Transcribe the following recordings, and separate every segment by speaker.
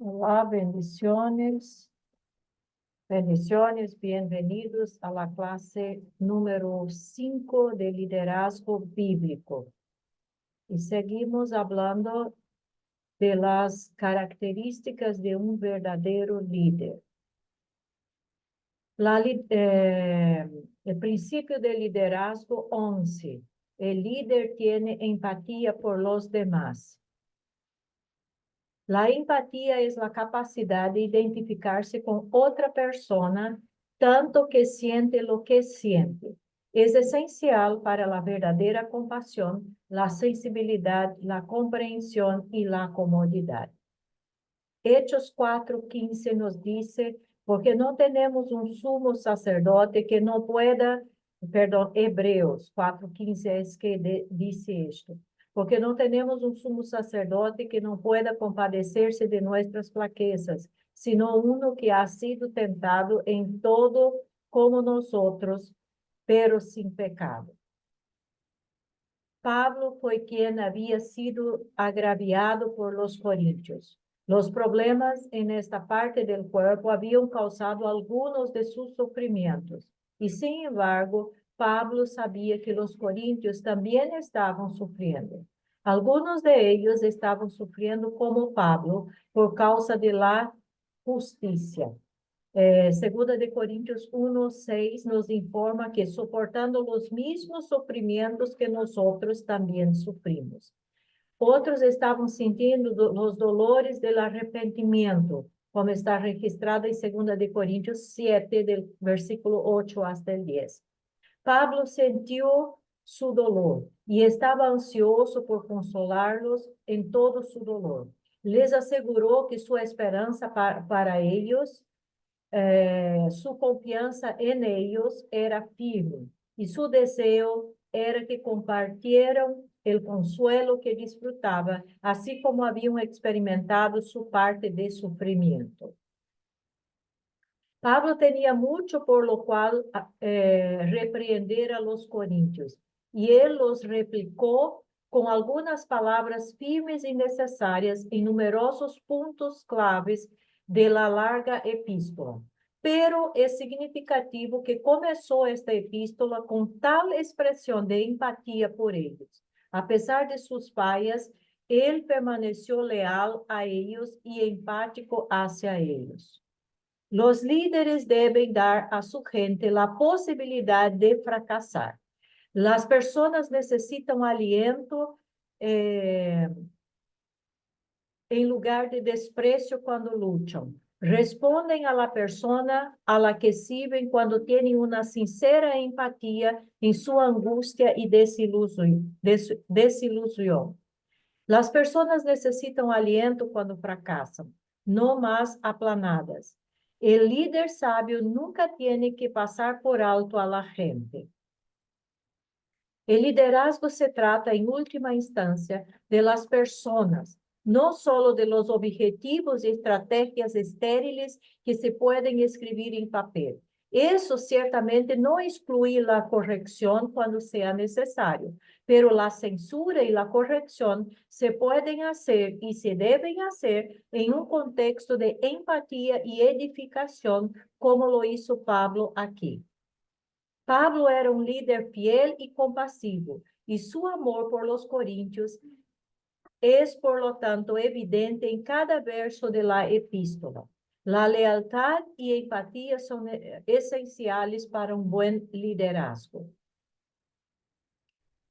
Speaker 1: Olá, bendiciones. Bendiciones, bienvenidos a la clase número 5 de liderazgo bíblico. Y seguimos hablando de las características de un verdadero líder. El principio de liderazgo 11. El líder tiene empatía por los demás. La empatía es la capacidad de identificarse con otra persona, tanto que siente lo que siente. Es esencial para la verdadera compasión, la sensibilidad, la comprensión y la comodidad. Hechos 4:15 nos dice, porque no tenemos un sumo sacerdote que no pueda, Hebreos 4:15 es que dice esto. Porque no tenemos un sumo sacerdote que no pueda compadecerse de nuestras flaquezas, sino uno que ha sido tentado en todo como nosotros, pero sin pecado. Pablo fue quien había sido agraviado por los corintios. Los problemas en esta parte del cuerpo habían causado algunos de sus sufrimientos. Y sin embargo, Pablo sabía que los corintios también estaban sufriendo. Algunos de ellos estaban sufriendo como Pablo por causa de la justicia. Segunda de Coríntios 1:6 nos informa que soportando los mismos sufrimientos que nosotros también sufrimos. Otros estaban sintiendo los dolores del arrepentimiento, como está registrado en Segunda de Coríntios 7, del versículo 8 hasta el 10. Pablo sintió su dolor y estaba ansioso por consolarlos en todo su dolor. Les aseguró que su esperanza para ellos, su confianza en ellos era firme y su deseo era que compartieran el consuelo que disfrutaba, así como habían experimentado su parte de sufrimiento. Pablo tenía mucho por lo cual reprender a los corintios, y él los replicó con algunas palabras firmes y necesarias en numerosos puntos claves de la larga epístola. Pero es significativo que comenzó esta epístola con tal expresión de empatía por ellos. A pesar de sus fallas, él permaneció leal a ellos y empático hacia ellos. Los líderes deben dar a su gente la posibilidad de fracasar. Las personas necesitan aliento en lugar de desprecio cuando luchan. Responden a la persona a la que sirven cuando tienen una sincera empatía en su angustia y desilusión. Las personas necesitan aliento cuando fracasan, no más aplanadas. El líder sabio nunca tiene que pasar por alto a la gente. El liderazgo se trata, en última instancia, de las personas, no solo de los objetivos y estrategias estériles que se pueden escribir en papel. Eso ciertamente no excluye la corrección cuando sea necesario, pero la censura y la corrección se pueden hacer y se deben hacer en un contexto de empatía y edificación, como lo hizo Pablo aquí. Pablo era un líder fiel y compasivo, y su amor por los corintios es, por lo tanto, evidente en cada verso de la epístola. La lealtad y empatía son esenciales para un buen liderazgo.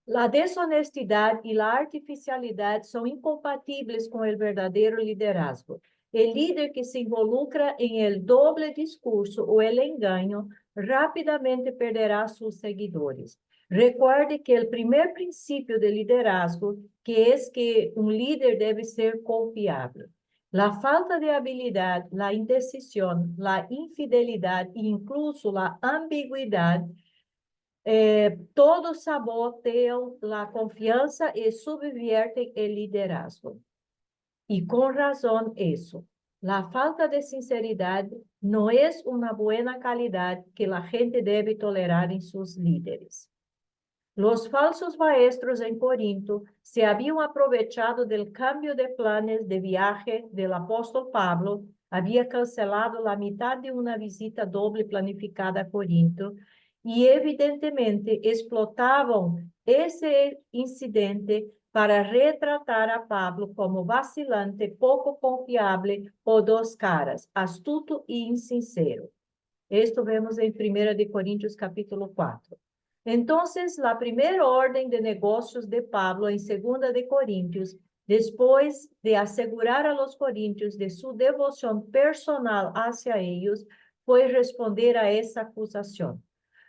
Speaker 1: La deshonestidad y la artificialidad son incompatibles con el verdadero liderazgo. El líder que se involucra en el doble discurso o el engaño rápidamente perderá sus seguidores. Recuerde que el primer principio de liderazgo, que es que un líder debe ser confiable. La falta de habilidad, la indecisión, la infidelidad e incluso la ambigüedad, todos sabotean la confianza y subvierten el liderazgo. Y con razón eso. La falta de sinceridad no es una buena calidad que la gente debe tolerar en sus líderes. Los falsos maestros en Corinto se habían aprovechado del cambio de planes de viaje del apóstol Pablo, había cancelado la mitad de una visita doble planificada a Corinto y evidentemente explotaban ese incidente para retratar a Pablo como vacilante, poco confiable o dos caras, astuto e insincero. Esto vemos en 1 de Corintios capítulo 4. Entonces, la primera orden de negocios de Pablo en 2 de Corintios, después de asegurar a los corintios de su devoción personal hacia ellos, fue responder a esa acusación.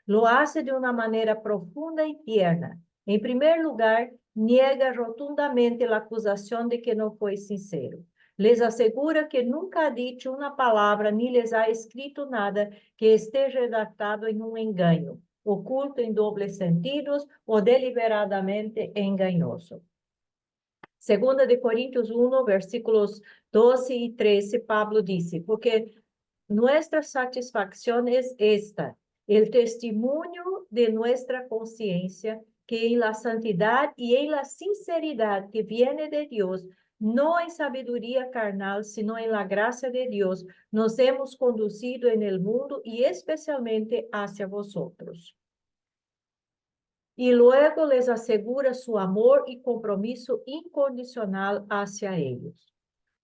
Speaker 1: Lo hace de una manera profunda y tierna. En primer lugar, niega rotundamente la acusación de que no fue sincero. Les asegura que nunca ha dicho una palabra ni les ha escrito nada que esté redactado en un engaño, oculto en dobles sentidos o deliberadamente engañoso. Segunda de Corintios 1, versículos 12 y 13, Pablo dice, porque nuestra satisfacción es esta, el testimonio de nuestra conciencia, que en la santidad y en la sinceridad que viene de Dios, no en sabiduría carnal, sino en la gracia de Dios, nos hemos conducido en el mundo y especialmente hacia vosotros. Y luego les asegura su amor y compromiso incondicional hacia ellos.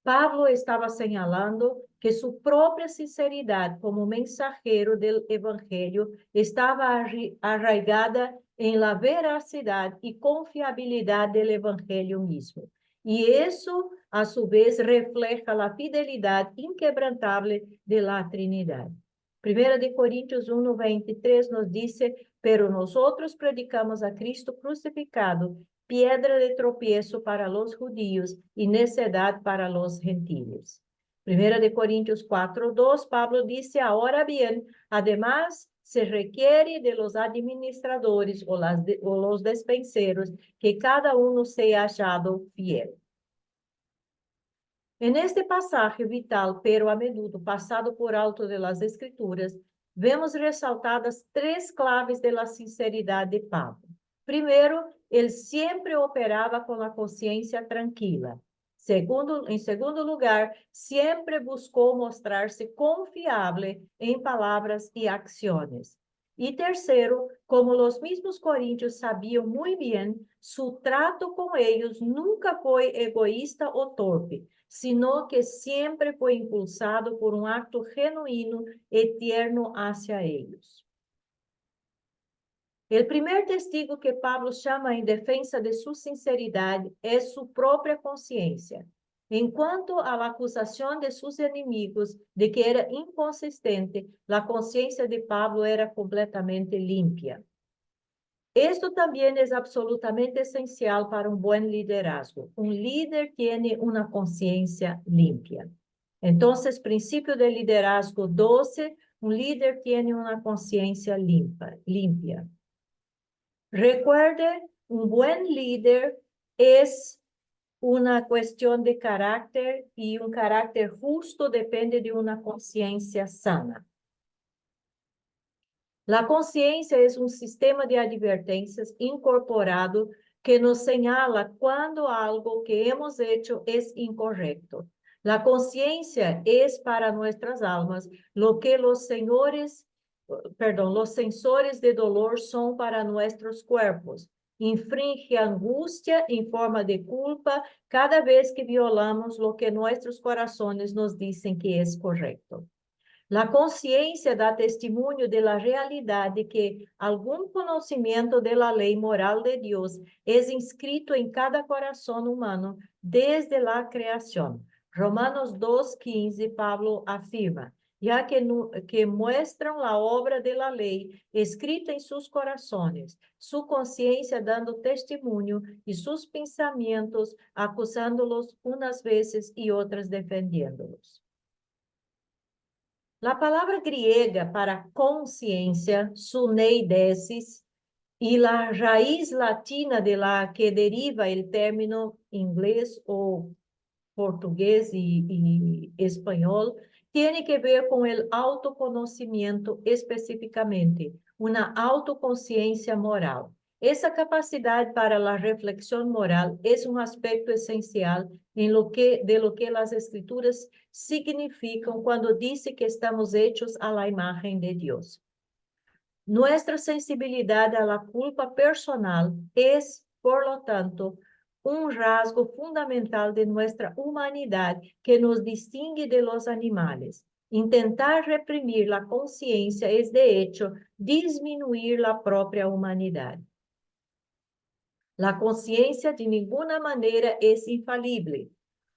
Speaker 1: Pablo estaba señalando que su propia sinceridad como mensajero del Evangelio estaba arraigada en la veracidad y confiabilidad del Evangelio mismo. Y eso, a su vez, refleja la fidelidad inquebrantable de la Trinidad. 1 de Corintios 1, 23 nos dice, pero nosotros predicamos a Cristo crucificado, piedra de tropiezo para los judíos y necedad para los gentiles. 1 de Corintios 4, 2, Pablo dice, ahora bien, además se requiere de los administradores o los despenseros que cada uno sea hallado fiel. En este pasaje vital, pero a menudo pasado por alto de las Escrituras, vemos resaltadas tres claves de la sinceridad de Pablo. Primero, él siempre operaba con la conciencia tranquila. En segundo lugar, siempre buscó mostrarse confiable en palabras y acciones. Y tercero, como los mismos corintios sabían muy bien, su trato con ellos nunca fue egoísta o torpe, sino que siempre fue impulsado por un acto genuino y tierno hacia ellos. El primer testigo que Pablo llama en defensa de su sinceridad es su propia conciencia. En cuanto a la acusación de sus enemigos de que era inconsistente, la conciencia de Pablo era completamente limpia. Esto también es absolutamente esencial para un buen liderazgo. Un líder tiene una conciencia limpia. Entonces, principio de liderazgo 12, un líder tiene una conciencia limpia. Recuerde, un buen líder es una cuestión de carácter y un carácter justo depende de una conciencia sana. La conciencia es un sistema de advertencias incorporado que nos señala cuando algo que hemos hecho es incorrecto. La conciencia es para nuestras almas lo que los sensores de dolor son para nuestros cuerpos. Infringe angustia en forma de culpa cada vez que violamos lo que nuestros corazones nos dicen que es correcto. La conciencia da testimonio de la realidad de que algún conocimiento de la ley moral de Dios es inscrito en cada corazón humano desde la creación. Romanos 2:15, Pablo afirma, ya que muestran la obra de la ley escrita en sus corazones, su conciencia dando testimonio y sus pensamientos acusándolos unas veces y otras defendiéndolos. La palabra griega para conciencia, suneidesis, y la raíz latina de la que deriva el término inglés o portugués y español, tiene que ver con el autoconocimiento específicamente, una autoconciencia moral. Esa capacidad para la reflexión moral es un aspecto esencial de lo que las Escrituras significan cuando dice que estamos hechos a la imagen de Dios. Nuestra sensibilidad a la culpa personal es, por lo tanto, un rasgo fundamental de nuestra humanidad que nos distingue de los animales. Intentar reprimir la conciencia es, de hecho, disminuir la propia humanidad. La conciencia de ninguna manera es infalible.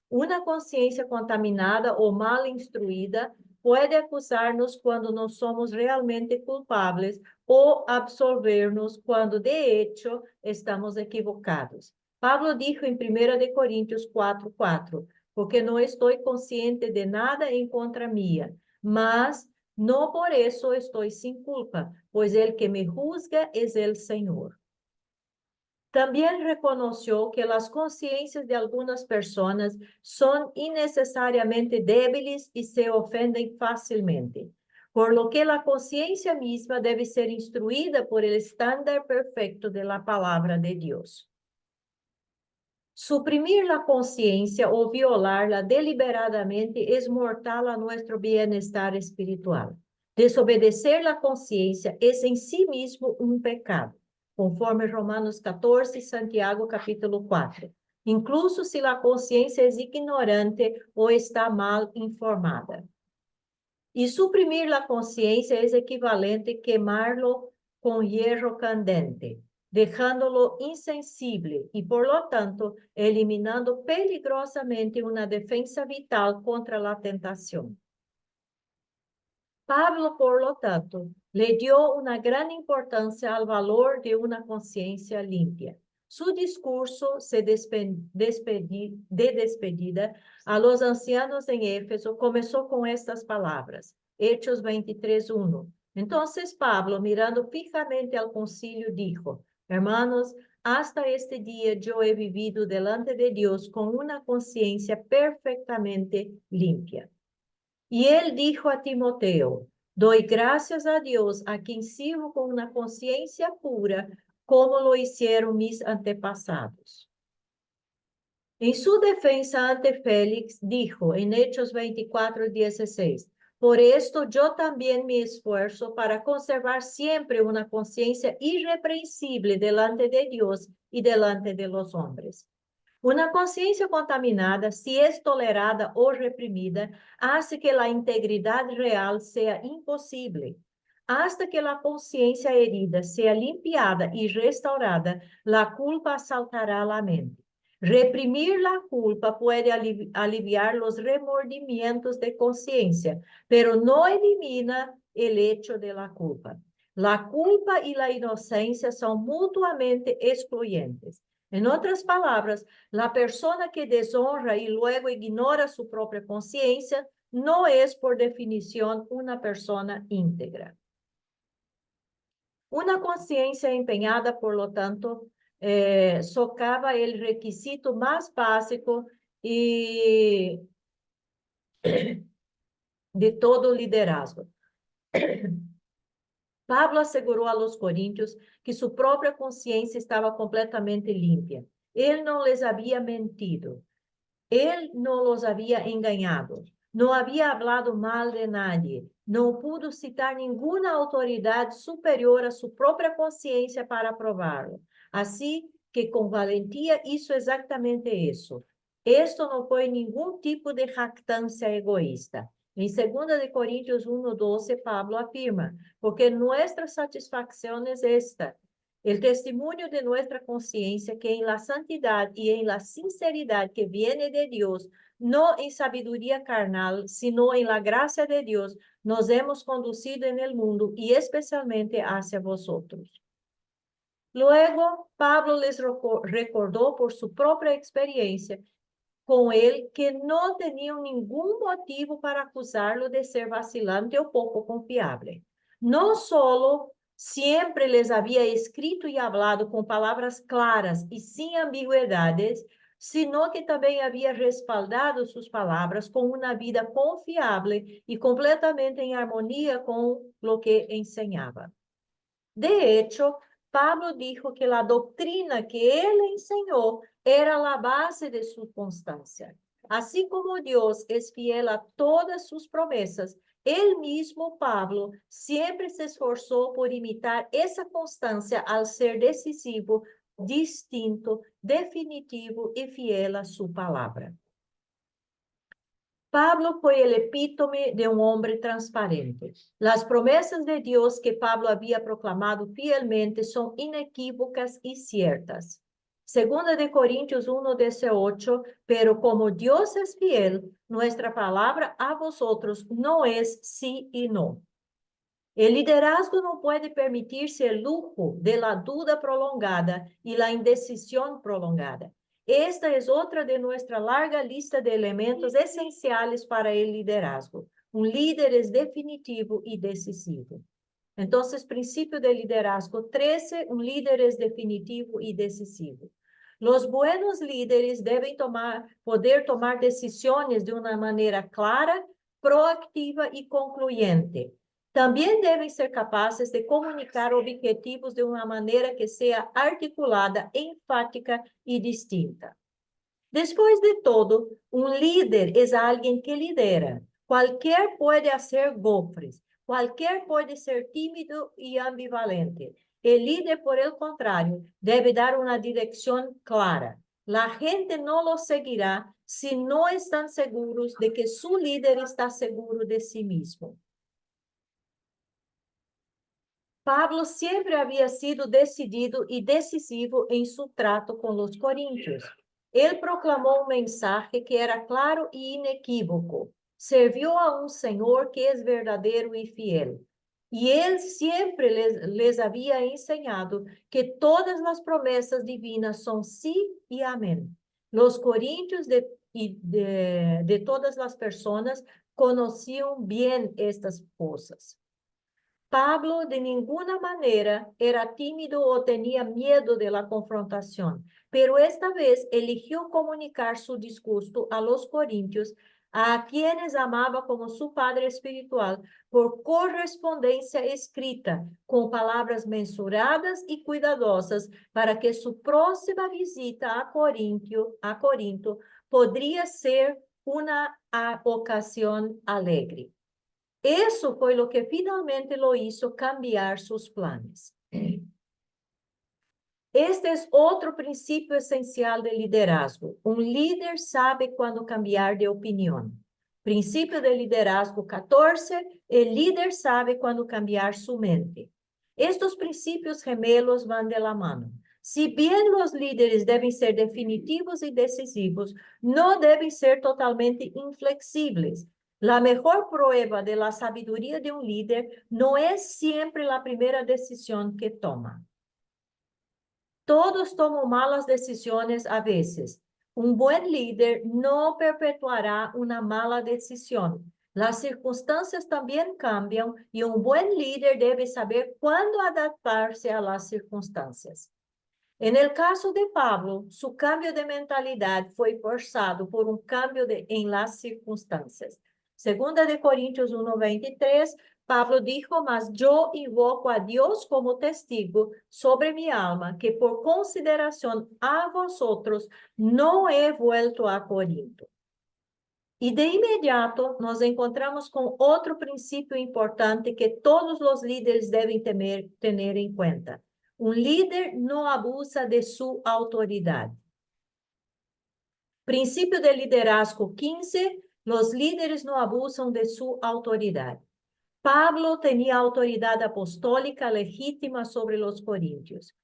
Speaker 1: Una conciencia contaminada o mal instruida puede acusarnos cuando no somos realmente culpables o absolvernos cuando de hecho estamos equivocados. Pablo dijo en 1 de Corintios 4:4, porque no estoy consciente de nada en contra mía, mas no por eso estoy sin culpa, pues el que me juzga es el Señor. También reconoció que las conciencias de algunas personas son innecesariamente débiles y se ofenden fácilmente, por lo que la conciencia misma debe ser instruida por el estándar perfecto de la palabra de Dios. Suprimir la conciencia o violarla deliberadamente es mortal a nuestro bienestar espiritual. Desobedecer la conciencia es en sí mismo un pecado, conforme Romanos 14 y Santiago capítulo 4, incluso si la conciencia es ignorante o está mal informada. Y suprimir la conciencia es equivalente a quemarlo con hierro candente, dejándolo insensible y, por lo tanto, eliminando peligrosamente una defensa vital contra la tentación. Pablo, por lo tanto, le dio una gran importancia al valor de una conciencia limpia. Su discurso de despedida a los ancianos en Éfeso comenzó con estas palabras, Hechos 23:1. Entonces Pablo, mirando fijamente al concilio, dijo, hermanos, hasta este día yo he vivido delante de Dios con una conciencia perfectamente limpia. Y él dijo a Timoteo, doy gracias a Dios a quien sirvo con una conciencia pura, como lo hicieron mis antepasados. En su defensa ante Félix, dijo en Hechos 24:16, por esto yo también me esfuerzo para conservar siempre una conciencia irreprensible delante de Dios y delante de los hombres. Una conciencia contaminada, si es tolerada o reprimida, hace que la integridad real sea imposible. Hasta que la conciencia herida sea limpiada y restaurada, la culpa asaltará la mente. Reprimir la culpa puede aliviar los remordimientos de conciencia, pero no elimina el hecho de la culpa. La culpa y la inocencia son mutuamente excluyentes. En otras palabras, la persona que deshonra y luego ignora su propia conciencia no es, por definición, una persona íntegra. Una conciencia empeñada, por lo tanto, socava el requisito más básico y de todo liderazgo. Pablo asegurou a los coríntios que su propia conciencia estaba completamente limpia. Él no les había mentido. Él no los había engañado. No había hablado mal de nadie. No pudo citar ninguna autoridad superior a su propia conciencia para probarlo. Así que con valentía hizo exactamente eso. Esto no fue ningún tipo de jactancia egoísta. En 2 de Corintios 1:12, Pablo afirma, porque nuestra satisfacción es esta, el testimonio de nuestra conciencia que en la santidad y en la sinceridad que viene de Dios, no en sabiduría carnal, sino en la gracia de Dios, nos hemos conducido en el mundo y especialmente hacia vosotros. Luego, Pablo les recordó por su propia experiencia con él que no tenían ningún motivo para acusarlo de ser vacilante o poco confiable. No solo siempre les había escrito y hablado con palabras claras y sin ambigüedades, sino que también había respaldado sus palabras con una vida confiable y completamente en armonía con lo que enseñaba. De hecho, Pablo dijo que la doctrina que él enseñó era la base de su constancia. Así como Dios es fiel a todas sus promesas, él mismo, Pablo, siempre se esforzó por imitar esa constancia al ser decisivo, distinto, definitivo y fiel a su palabra. Pablo fue el epítome de un hombre transparente. Las promesas de Dios que Pablo había proclamado fielmente son inequívocas y ciertas. Segunda de Corintios 1:18, pero como Dios es fiel, nuestra palabra a vosotros no es sí y no. El liderazgo no puede permitirse el lujo de la duda prolongada y la indecisión prolongada. Esta es otra de nuestra larga lista de elementos esenciales para el liderazgo. Un líder es definitivo y decisivo. Entonces, principio de liderazgo 13, un líder es definitivo y decisivo. Los buenos líderes deben poder tomar decisiones de una manera clara, proactiva y concluyente. También deben ser capaces de comunicar objetivos de una manera que sea articulada, enfática y distinta. Después de todo, un líder es alguien que lidera. Cualquier puede hacer gofres, cualquier puede ser tímido y ambivalente. El líder, por el contrario, debe dar una dirección clara. La gente no lo seguirá si no están seguros de que su líder está seguro de sí mismo. Pablo siempre había sido decidido y decisivo en su trato con los corintios. Él proclamó un mensaje que era claro y inequívoco. Servió a un Señor que es verdadero y fiel. Y él siempre les había enseñado que todas las promesas divinas son sí y amén. Los corintios de todas las personas conocían bien estas cosas. Pablo de ninguna manera era tímido o tenía miedo de la confrontación, pero esta vez eligió comunicar su discurso a los corintios, a quienes amaba como su padre espiritual, por correspondencia escrita, con palabras mensuradas y cuidadosas, para que su próxima visita a Corinto podría ser una ocasión alegre. Eso fue lo que finalmente lo hizo cambiar sus planes. Este es otro principio esencial del liderazgo. Un líder sabe cuándo cambiar de opinión. Principio de liderazgo 14, el líder sabe cuándo cambiar su mente. Estos principios gemelos van de la mano. Si bien los líderes deben ser definitivos y decisivos, no deben ser totalmente inflexibles. La mejor prueba de la sabiduría de un líder no es siempre la primera decisión que toma. Todos toman malas decisiones a veces. Un buen líder no perpetuará una mala decisión. Las circunstancias también cambian y un buen líder debe saber cuándo adaptarse a las circunstancias. En el caso de Pablo, su cambio de mentalidad fue forzado por un cambio en las circunstancias. Segunda de Corintios 1:23, Pablo dijo, mas yo invoco a Dios como testigo sobre mi alma, que por consideración a vosotros no he vuelto a Corinto. Y de inmediato nos encontramos con otro principio importante que todos los líderes deben tener en cuenta. Un líder no abusa de su autoridad. Principio de liderazgo 15, los líderes no abusan de su autoridad. Pablo tenía autoridad apostólica legítima sobre los corintios.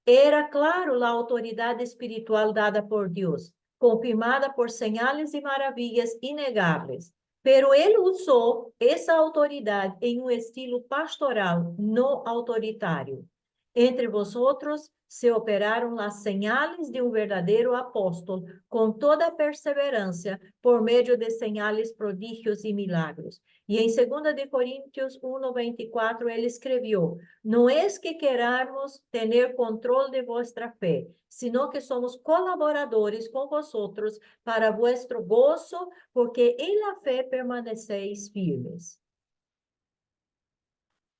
Speaker 1: Era claro la autoridad espiritual dada por Dios, confirmada por señales y maravillas inegables. Pero él usó esa autoridad en un estilo pastoral, no autoritario. Entre vosotros se operaron las señales de un verdadero apóstol con toda perseverancia por medio de señales, prodigios y milagros. Y en 2 de Corintios 1:24 él escribió, no es que queramos tener control de vuestra fe, sino que somos colaboradores con vosotros para vuestro gozo, porque en la fe permanecéis firmes.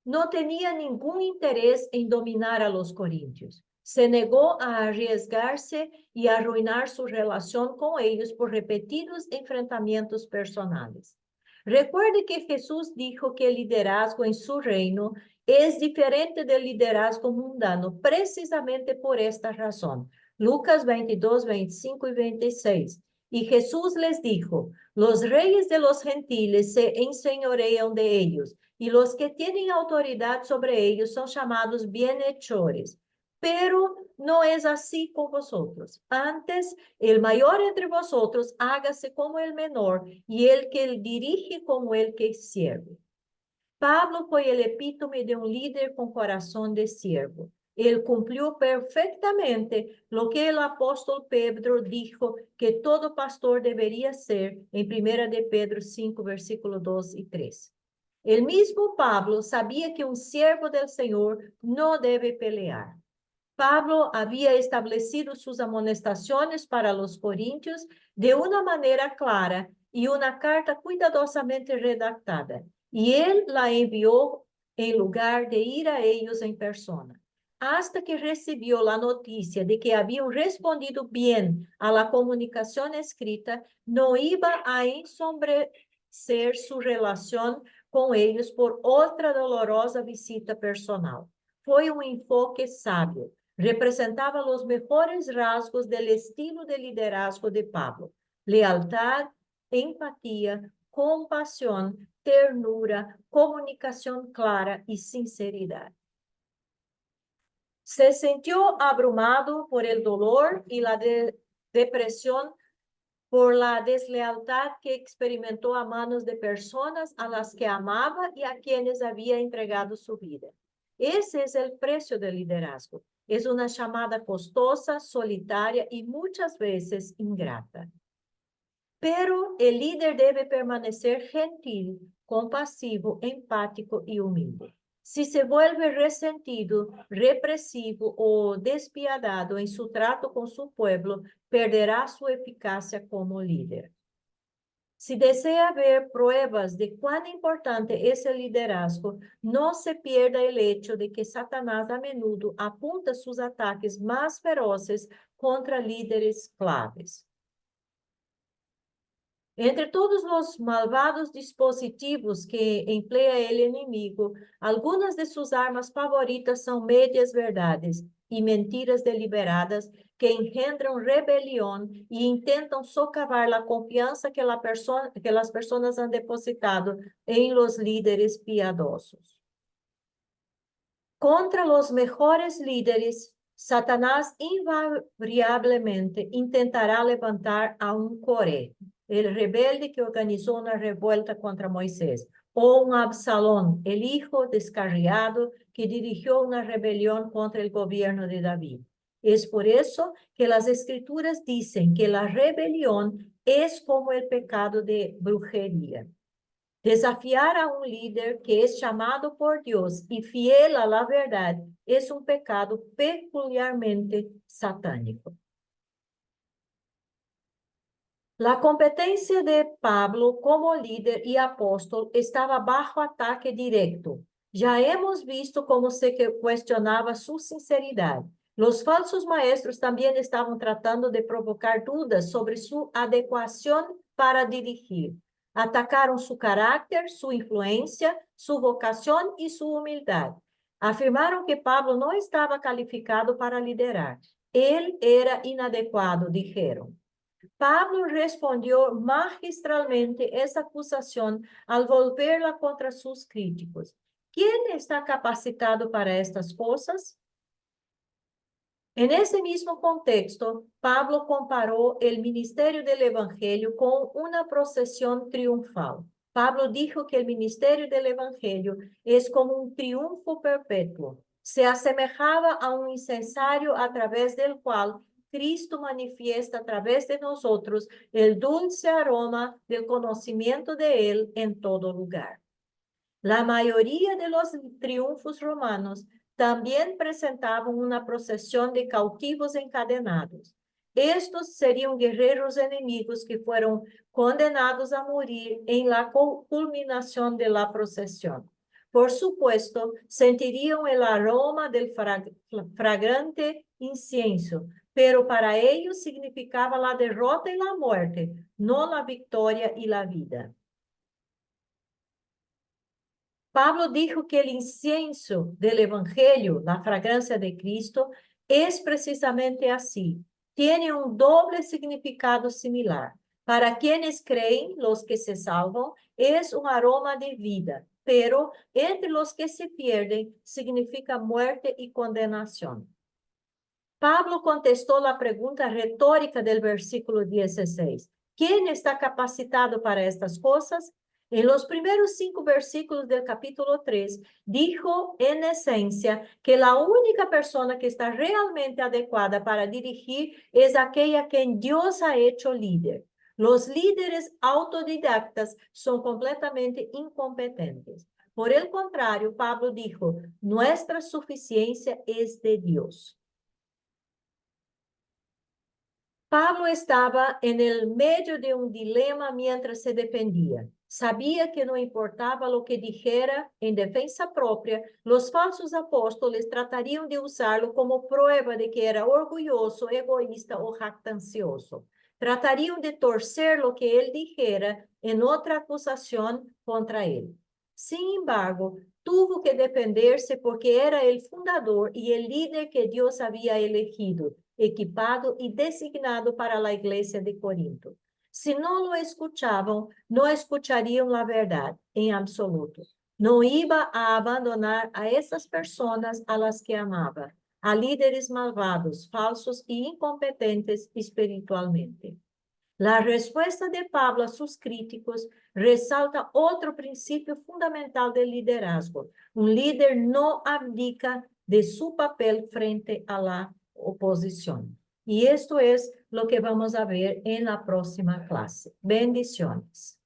Speaker 1: no tenía ningún interés en dominar a los corintios. Se negó a arriesgarse y a arruinar su relación con ellos por repetidos enfrentamientos personales. Recuerde que Jesús dijo que el liderazgo en su reino es diferente del liderazgo mundano, precisamente por esta razón. Lucas 22, 25 y 26. Y Jesús les dijo, los reyes de los gentiles se enseñorean de ellos, y los que tienen autoridad sobre ellos son llamados bienhechores. Pero no es así con vosotros. Antes, el mayor entre vosotros hágase como el menor, y el que dirige como el que sirve. Pablo fue el epítome de un líder con corazón de siervo. Él cumplió perfectamente lo que el apóstol Pedro dijo que todo pastor debería ser en 1 de Pedro 5, versículos 2 y 3. El mismo Pablo sabía que un siervo del Señor no debe pelear. Pablo había establecido sus amonestaciones para los corintios de una manera clara y una carta cuidadosamente redactada, y él la envió en lugar de ir a ellos en persona. Hasta que recibió la noticia de que habían respondido bien a la comunicación escrita, no iba a ensombrecer su relación con ellos por otra dolorosa visita personal. Fue un enfoque sabio. Representaba los mejores rasgos del estilo de liderazgo de Pablo: lealtad, empatía, compasión, ternura, comunicación clara y sinceridad. Se sintió abrumado por el dolor y la depresión por la deslealtad que experimentó a manos de personas a las que amaba y a quienes había entregado su vida. Ese es el precio del liderazgo. Es una llamada costosa, solitaria y muchas veces ingrata. Pero el líder debe permanecer gentil, compasivo, empático y humilde. Si se vuelve resentido, represivo o despiadado en su trato con su pueblo, perderá su eficacia como líder. Si desea ver pruebas de cuán importante es el liderazgo, no se pierda el hecho de que Satanás a menudo apunta sus ataques más feroces contra líderes claves. Entre todos los malvados dispositivos que emplea el enemigo, algunas de sus armas favoritas son medias verdades y mentiras deliberadas que engendran rebelión y intentan socavar la confianza que las personas han depositado en los líderes piadosos. Contra los mejores líderes, Satanás invariablemente intentará levantar a un Coré, el rebelde que organizó una revuelta contra Moisés, o un Absalón, el hijo descarriado que dirigió una rebelión contra el gobierno de David. Es por eso que las Escrituras dicen que la rebelión es como el pecado de brujería. Desafiar a un líder que es llamado por Dios y fiel a la verdad es un pecado peculiarmente satánico. La competencia de Pablo como líder y apóstol estaba bajo ataque directo. Ya hemos visto cómo se cuestionaba su sinceridad. Los falsos maestros también estaban tratando de provocar dudas sobre su adecuación para dirigir. Atacaron su carácter, su influencia, su vocación y su humildad. Afirmaron que Pablo no estaba calificado para liderar. Él era inadecuado, dijeron. Pablo respondió magistralmente esa acusación al volverla contra sus críticos. ¿Quién está capacitado para estas cosas? En ese mismo contexto, Pablo comparó el ministerio del Evangelio con una procesión triunfal. Pablo dijo que el ministerio del Evangelio es como un triunfo perpetuo. Se asemejaba a un incensario a través del cual Cristo manifiesta a través de nosotros el dulce aroma del conocimiento de Él en todo lugar. La mayoría de los triunfos romanos también presentaban una procesión de cautivos encadenados. Estos serían guerreros enemigos que fueron condenados a morir en la culminación de la procesión. Por supuesto, sentirían el aroma del fragrante incienso, pero para ellos significaba la derrota y la muerte, no la victoria y la vida. Pablo dijo que el incienso del Evangelio, la fragancia de Cristo, es precisamente así. Tiene un doble significado similar. Para quienes creen, los que se salvan, es un aroma de vida, pero entre los que se pierden significa muerte y condenación. Pablo contestó la pregunta retórica del versículo 16. ¿Quién está capacitado para estas cosas? En los primeros 5 versículos del capítulo 3, dijo en esencia que la única persona que está realmente adecuada para dirigir es aquella que Dios ha hecho líder. Los líderes autodidactas son completamente incompetentes. Por el contrario, Pablo dijo, nuestra suficiencia es de Dios. Pablo estaba en el medio de un dilema mientras se defendía. Sabía que no importaba lo que dijera en defensa propia, los falsos apóstoles tratarían de usarlo como prueba de que era orgulloso, egoísta o jactancioso. Tratarían de torcer lo que él dijera en otra acusación contra él. Sin embargo, tuvo que defenderse porque era el fundador y el líder que Dios había elegido, equipado y designado para la iglesia de Corinto. Si no lo escuchaban, no escucharían la verdad en absoluto. No iba a abandonar a esas personas a las que amaba, a líderes malvados, falsos y incompetentes espiritualmente. La respuesta de Pablo a sus críticos resalta otro principio fundamental del liderazgo. Un líder no abdica de su papel frente a la oposición. Y esto es lo que vamos a ver en la próxima clase. Bendiciones.